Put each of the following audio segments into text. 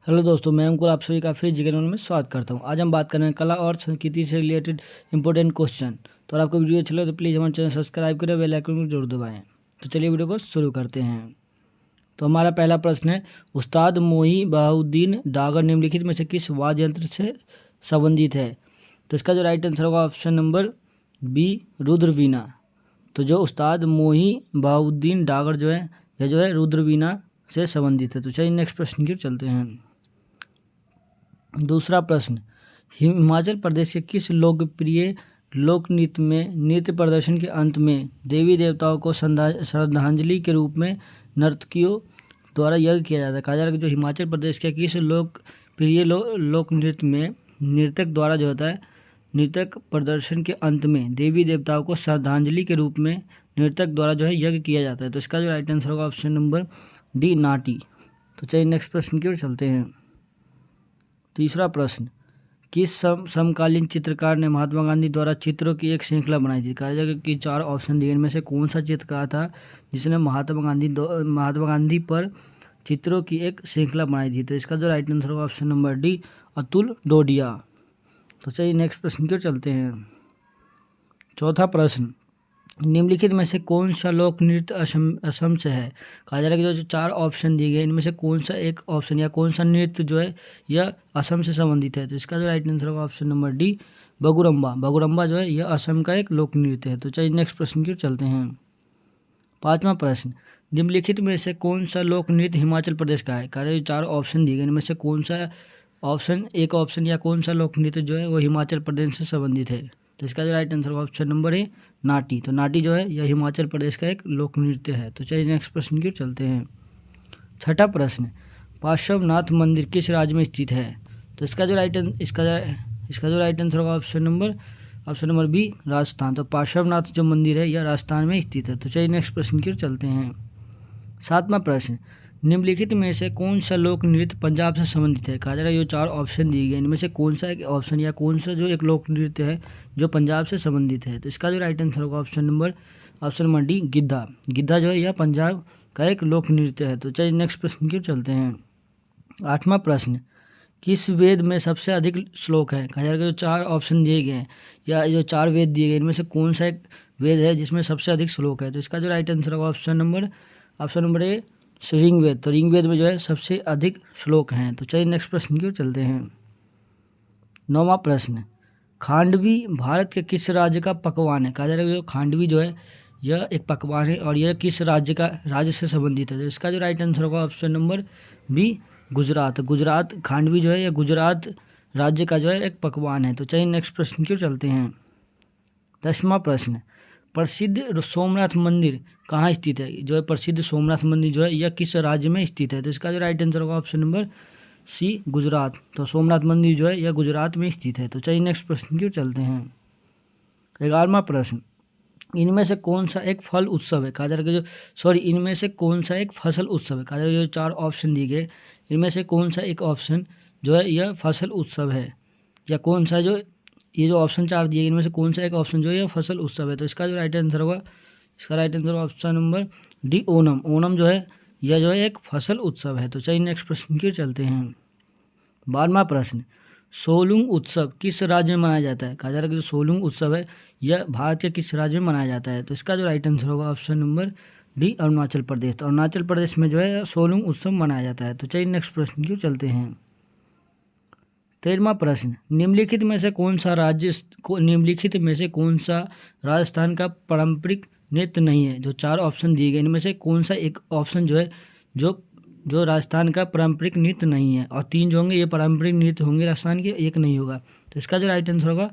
Hello दोस्तों, मैं अंकुर आप सभी का फिर जिज्ञासा में स्वागत करता हूं। आज हम बात करेंगे कला और संस्कृति से रिलेटेड इंपॉर्टेंट क्वेश्चन। तो अगर आपको वीडियो अच्छा लगे तो प्लीज़ हमारे चैनल सब्सक्राइब करें, बेल आइकन को जरूर दबाएं। तो चलिए वीडियो को शुरू करते हैं। तो हमारा पहला प्रश्न है, उस्ताद मोही बहाउद्दीन डागर निम्नलिखित में से किस वाद्य यंत्र से संबंधित है? तो इसका जो राइट आंसर होगा ऑप्शन नंबर बी, रुद्रवीणा। तो जो उस्ताद मोही बहाउद्दीन डागर जो है यह जो है रुद्रवीणा से संबंधित है। तो चलिए नेक्स्ट प्रश्न की ओर चलते हैं। दूसरा प्रश्न, हिमाचल प्रदेश के किस लोकप्रिय लोक नृत्य में नृत्य प्रदर्शन के अंत में देवी देवताओं को श्रद्धांजलि के रूप में नर्तकियों द्वारा यज्ञ किया जाता है? कहा जा रहा है कि जो हिमाचल प्रदेश के किस लोकप्रिय लोक नृत्य में नृतक द्वारा जो होता है नृतक प्रदर्शन के अंत में देवी देवताओं को श्रद्धांजलि के रूप में नृतक द्वारा जो है यज्ञ किया जाता है। तो इसका जो राइट आंसर होगा ऑप्शन नंबर डी, नाटी। तो चलिए नेक्स्ट प्रश्न की ओर चलते हैं। तीसरा प्रश्न, किस समकालीन चित्रकार ने महात्मा गांधी द्वारा चित्रों की एक श्रृंखला बनाई थी? कहा जाएगा कि चार ऑप्शन दिए, इनमें से कौन सा चित्रकार था जिसने महात्मा गांधी पर चित्रों की एक श्रृंखला बनाई थी? तो इसका जो राइट आंसर होगा option number D, Atul Dodiya. तो चलिए नेक्स्ट प्रश्न की ओर चलते हैं। चौथा प्रश्न, निम्नलिखित में से कौन सा लोक नृत्य असम से है? कहा जा रहा है कि जो चार ऑप्शन दिए गए इनमें से कौन सा एक ऑप्शन या कौन सा नृत्य जो है यह असम से संबंधित है? तो इसका जो राइट आंसर होगा ऑप्शन नंबर डी, बगुरम्बा। बगुरम्बा जो है यह असम का एक लोक नृत्य है। तो चलिए नेक्स्ट प्रश्न की ओर चलते हैं। पांचवा प्रश्न, निम्नलिखित में से कौन सा लोक नृत्य हिमाचल प्रदेश का है? कहा जा रहा है चार ऑप्शन दिए गए इनमें से कौन सा एक ऑप्शन या कौन सा लोक नृत्य जो है वो हिमाचल प्रदेश से संबंधित है? तो इसका जो राइट आंसर होगा ऑप्शन नंबर ए, नाटी। तो नाटी जो है यह हिमाचल प्रदेश का एक लोक नृत्य है। तो चलिए नेक्स्ट प्रश्न की ओर चलते हैं। छठा प्रश्न, पार्श्वनाथ मंदिर किस राज्य में स्थित है? तो इसका जो राइट आंसर होगा ऑप्शन नंबर बी, राजस्थान। तो पार्श्वनाथ जो मंदिर है यह राजस्थान में स्थित है। तो चलिए नेक्स्ट प्रश्न की ओर चलते हैं। सातवां प्रश्न, निम्नलिखित में से कौन सा लोक नृत्य पंजाब से संबंधित है? कहा जा रहा है ये चार ऑप्शन दिए गए इनमें से कौन सा एक ऑप्शन या कौन सा जो एक लोक नृत्य है जो पंजाब से संबंधित है? तो इसका जो राइट आंसर होगा ऑप्शन नंबर डी, गिद्धा। गिद्धा जो है यह पंजाब का एक लोक नृत्य है। तो चलिए नेक्स्ट प्रश्न की ओर चलते हैं। आठवां प्रश्न, किस वेद में सबसे अधिक श्लोक है? कहा जा रहा है जो चार ऑप्शन दिए गए हैं या जो चार वेद दिए गए इनमें से कौन सा एक वेद है जिसमें सबसे अधिक श्लोक है? तो इसका जो राइट आंसर होगा ऑप्शन नंबर ए, ऋग्वेद। तो ऋग्वेद में जो है सबसे अधिक श्लोक हैं। तो चलिए नेक्स्ट प्रश्न की ओर चलते हैं। नौवां प्रश्न, खांडवी भारत के किस राज्य का पकवान है? कहा जा रहा है जो खांडवी जो है यह एक पकवान है और यह किस राज्य से संबंधित है? तो इसका जो राइट आंसर होगा option number B, Gujarat. Gujarat khandvi जो है यह गुजरात राज्य का जो है एक पकवान है। तो चलिए नेक्स्ट प्रश्न की ओर चलते हैं। 10वां प्रश्न, प्रसिद्ध सोमनाथ मंदिर कहाँ स्थित है? जो है प्रसिद्ध सोमनाथ मंदिर जो है यह किस राज्य में स्थित है? तो इसका जो राइट आंसर होगा ऑप्शन नंबर सी, गुजरात। तो सोमनाथ मंदिर जो है यह गुजरात में स्थित है। तो चलिए नेक्स्ट प्रश्न की ओर चलते हैं। 11वां प्रश्न, इनमें से कौन सा एक फल उत्सव है? कहा जा रहा है इनमें से कौन सा एक फसल उत्सव है? कहा जा रहा है जो चार ऑप्शन दिए गए इनमें से कौन सा एक ऑप्शन जो है यह फसल उत्सव है या कौन सा जो ये जो ऑप्शन चार दिए इनमें से कौन सा एक ऑप्शन जो है फसल उत्सव है? तो इसका जो राइट आंसर होगा option number D, Onam. Onam जो है यह जो है एक फसल उत्सव है। तो चलिए नेक्स्ट प्रश्न की ओर चलते हैं। 12वां प्रश्न, सोलुंग उत्सव किस राज्य में मनाया जाता है? कहा जा रहा है कि जो सोलुंग उत्सव है यह भारत के किस राज्य में मनाया जाता है? तो इसका जो राइट आंसर होगा option number D, Arunachal Pradesh. तो अरुणाचल प्रदेश में जो है सोलुंग उत्सव मनाया जाता है। तो चलिए नेक्स्ट प्रश्न की ओर चलते हैं। 13वां प्रश्न, निम्नलिखित में से कौन सा राजस्थान का पारंपरिक नृत्य नहीं है? जो चार ऑप्शन दिए गए इनमें से कौन सा एक ऑप्शन जो है जो राजस्थान का पारंपरिक नृत्य नहीं है? और तीन जो होंगे ये पारंपरिक नृत्य होंगे राजस्थान के, एक नहीं होगा। तो इसका जो राइट आंसर होगा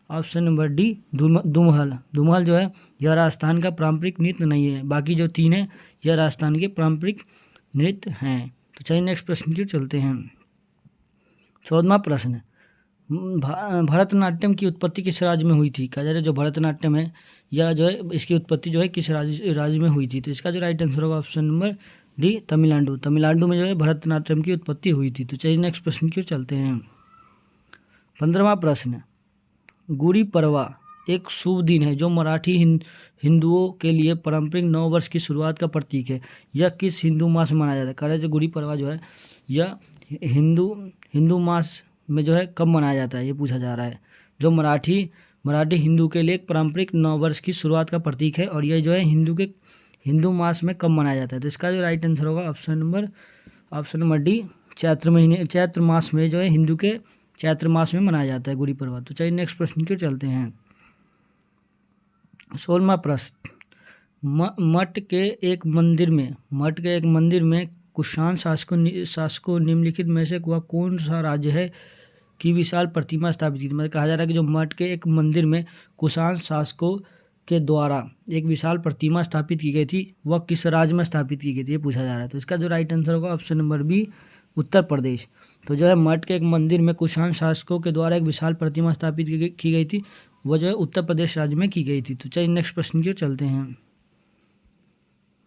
ऑप्शन नंबर डी, दुमहल। दुमहल जो है यह राजस्थान का पारंपरिक नृत्य नहीं है। बाकी जो तीन है यह राजस्थान के पारंपरिक नृत्य हैं। तो चलिए नेक्स्ट प्रश्न की ओर चलते हैं। 14वां प्रश्न, भरतनाट्यम की उत्पत्ति किस राज्य में हुई थी? कहा जा रहा है जो भरतनाट्यम है यह जो है इसकी उत्पत्ति जो है किस राज्य में हुई थी? तो इसका जो राइट आंसर होगा option number D, Tamil Nadu. Tamil Nadu में जो है भरतनाट्यम की उत्पत्ति हुई थी। तो चलिए नेक्स्ट प्रश्न की ओर चलते हैं। 15वां प्रश्न, गुड़ी पड़वा एक शुभ दिन है जो मराठी हिंदुओं के लिए पारंपरिक नव वर्ष की शुरुआत का प्रतीक है। यह किस हिंदू माह से मनाया जाता है? कहा जाए जो गुड़ी पड़वा जो है या हिंदू मास में जो है कब मनाया जाता है, ये पूछा जा रहा है। जो मराठी हिंदू के लिए एक पारंपरिक नववर्ष की शुरुआत का प्रतीक है और यह जो है हिंदू मास में कब मनाया जाता है। तो इसका जो राइट आंसर होगा ऑप्शन नंबर डी, चैत्र मास में जो है हिंदू के चैत्र मास में मनाया जाता है गुड़ी पर्व। तो चलिए नेक्स्ट प्रश्न की चलते हैं। 16वां प्रश्न, मठ के एक मंदिर में कुषाण शासकों निम्नलिखित में से वह कौन सा राज्य है की विशाल प्रतिमा स्थापित की थी। मतलब कहा जा रहा है कि जो मठ के एक मंदिर में कुषाण शासकों के द्वारा एक विशाल प्रतिमा स्थापित की गई थी, वह किस राज्य में स्थापित की गई थी, ये पूछा जा रहा है। तो इसका जो राइट आंसर होगा option number B, Uttar Pradesh. तो जो है मठ के एक मंदिर में कुषाण शासकों के द्वारा एक विशाल प्रतिमा स्थापित की गई थी, वह जो है उत्तर प्रदेश राज्य में की गई थी। तो चलिए नेक्स्ट प्रश्न की ओर चलते हैं।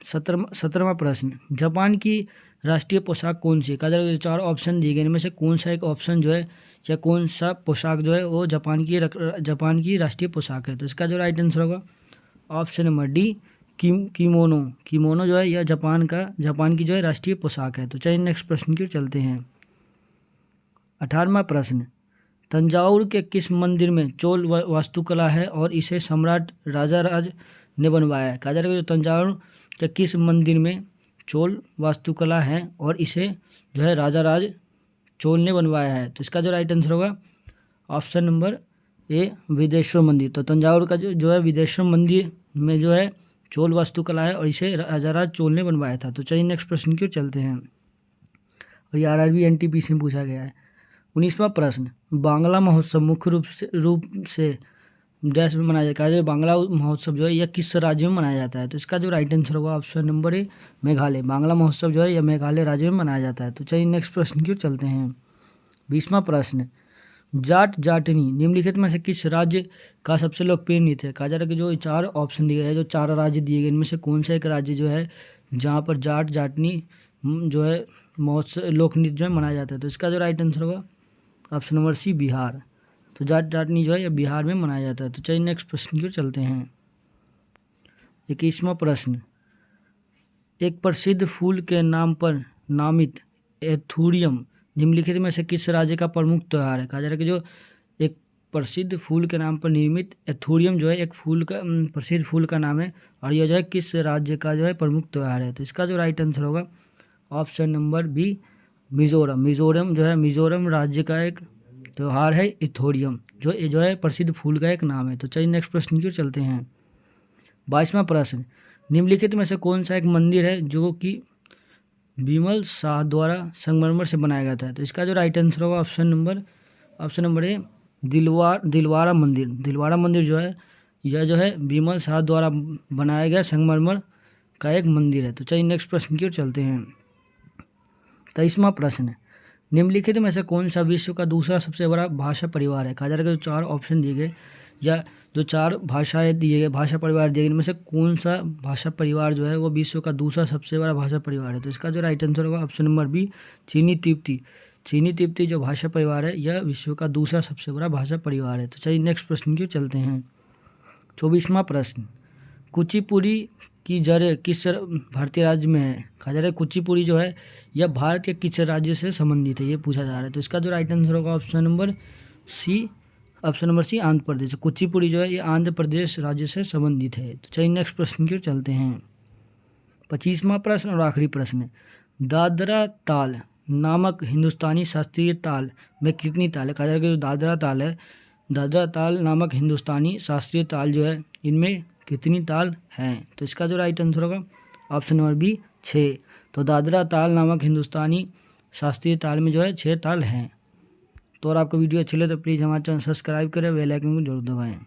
17वां प्रश्न, जापान की राष्ट्रीय पोशाक कौन सी है। कहा जा रहा है 4 ऑप्शन दिए गए, इनमें से कौन सा एक ऑप्शन जो है या कौन सा पोशाक जो है वो जापान की राष्ट्रीय पोशाक है। तो इसका जो राइट आंसर होगा ऑप्शन नंबर डी, किमोनो जो है यह जापान की जो है राष्ट्रीय पोशाक है। तो चलिए नेक्स्ट प्रश्न की ओर चलते हैं। 18वां प्रश्न, तंजावुर के किस मंदिर में चोल वास्तुकला है और इसे सम्राट राजाराज ने बनवाया है। कहा जा रहा है कि तंजावुर के किस मंदिर में चोल वास्तुकला है और इसे जो है राजाराज चोल ने बनवाया है। तो इसका जो राइट आंसर होगा ऑप्शन नंबर ए, विदेश्वर मंदिर। तो तंजावुर का जो है विदेश्वर मंदिर में जो है चोल वास्तुकला है और इसे राजाराज चोल ने बनवाया था। तो चलिए नेक्स्ट प्रश्न की ओर चलते हैं और ये आरआरबी एनटीपीसी में पूछा गया है। 19वां प्रश्न, बांग्ला महोत्सव मुख्य रूप से देश में मनाया जाता है। बांग्ला महोत्सव जो है यह किस राज्य में मनाया जाता है। तो इसका जो राइट आंसर होगा option number A, Meghalaya. Bangla महोत्सव जो है यह मेघालय राज्य में मनाया जाता है। तो चलिए नेक्स्ट प्रश्न की ओर चलते हैं। 20वां प्रश्न, जाटनी निम्नलिखित में से किस राज्य का सबसे लोकप्रिय नृत्य है। कहा जा रहा है कि जो 4 ऑप्शन दिए गए, जो 4 राज्य दिए गए, इनमें से कौन सा एक राज्य जो है जहाँ पर जाटनी जो है महोत्सव लोक नृत्य जो है मनाया जाता है। तो इसका जो राइट आंसर होगा ऑप्शन नंबर सी, बिहार। तो जाटनी जो है यह बिहार में मनाया जाता है। तो चलिए नेक्स्ट प्रश्न की ओर चलते हैं। 21वां प्रश्न, एक प्रसिद्ध फूल के नाम पर नामित एथूरियम निम्नलिखित में से किस राज्य का प्रमुख त्यौहार है। कहा जा रहा है कि जो एक प्रसिद्ध फूल के नाम पर निर्मित एथूरियम जो है एक प्रसिद्ध फूल का नाम है और यह जो है किस राज्य का जो है प्रमुख त्यौहार है। तो इसका जो राइट आंसर होगा ऑप्शन नंबर बी, मिजोरम जो है मिजोरम राज्य का एक त्यौहार है इथोरियम, जो है प्रसिद्ध फूल का एक नाम है। तो चलिए नेक्स्ट प्रश्न की ओर चलते हैं। 22वां प्रश्न, निम्नलिखित में से कौन सा एक मंदिर है जो कि बिमल शाह द्वारा संगमरमर से बनाया गया था। तो इसका जो राइट आंसर होगा ऑप्शन नंबर ए, दिलवारा मंदिर जो है यह जो है बिमल शाह द्वारा बनाया गया संगमरमर का एक मंदिर है। तो चलिए नेक्स्ट प्रश्न की ओर चलते हैं। 23वां प्रश्न, निम्नलिखित में से कौन सा विश्व का दूसरा सबसे बड़ा भाषा परिवार है। कहा जा रहा है कि जो 4 ऑप्शन दिए गए या जो 4 भाषाएं दिए गए, भाषा परिवार दिए गए, इनमें से कौन सा भाषा परिवार जो है वो विश्व का दूसरा सबसे बड़ा भाषा परिवार है। तो इसका जो राइट आंसर होगा ऑप्शन नंबर बी, चीनी तिब्बती जो भाषा परिवार है यह विश्व का दूसरा सबसे बड़ा भाषा परिवार है। तो चलिए नेक्स्ट प्रश्न की ओर चलते हैं। 24वां प्रश्न, कुचिपुड़ी की जड़ किस भारतीय राज्य में है। कहा जा रहा है कुचिपुड़ी जो है यह भारत के किस राज्य से संबंधित है, ये पूछा जा रहा है। तो इसका जो राइट आंसर होगा option number C, Andhra Pradesh. Kuchipudi जो है ये आंध्र प्रदेश राज्य से संबंधित है। तो चलिए नेक्स्ट प्रश्न की ओर चलते हैं। 25वां प्रश्न और आखिरी प्रश्न, दादरा ताल नामक हिंदुस्तानी शास्त्रीय ताल में कितनी ताल है। कहा जा रहा है कि जो दादरा ताल नामक हिंदुस्तानी शास्त्रीय ताल जो है इनमें कितनी ताल हैं। तो इसका जो राइट आंसर होगा ऑप्शन नंबर बी, 6। तो दादरा ताल नामक हिंदुस्तानी शास्त्रीय ताल में जो है 6 ताल हैं। तो और आपको वीडियो अच्छी लगे तो प्लीज़ हमारे चैनल सब्सक्राइब करें, बेल आइकन को जरूर दबाएं।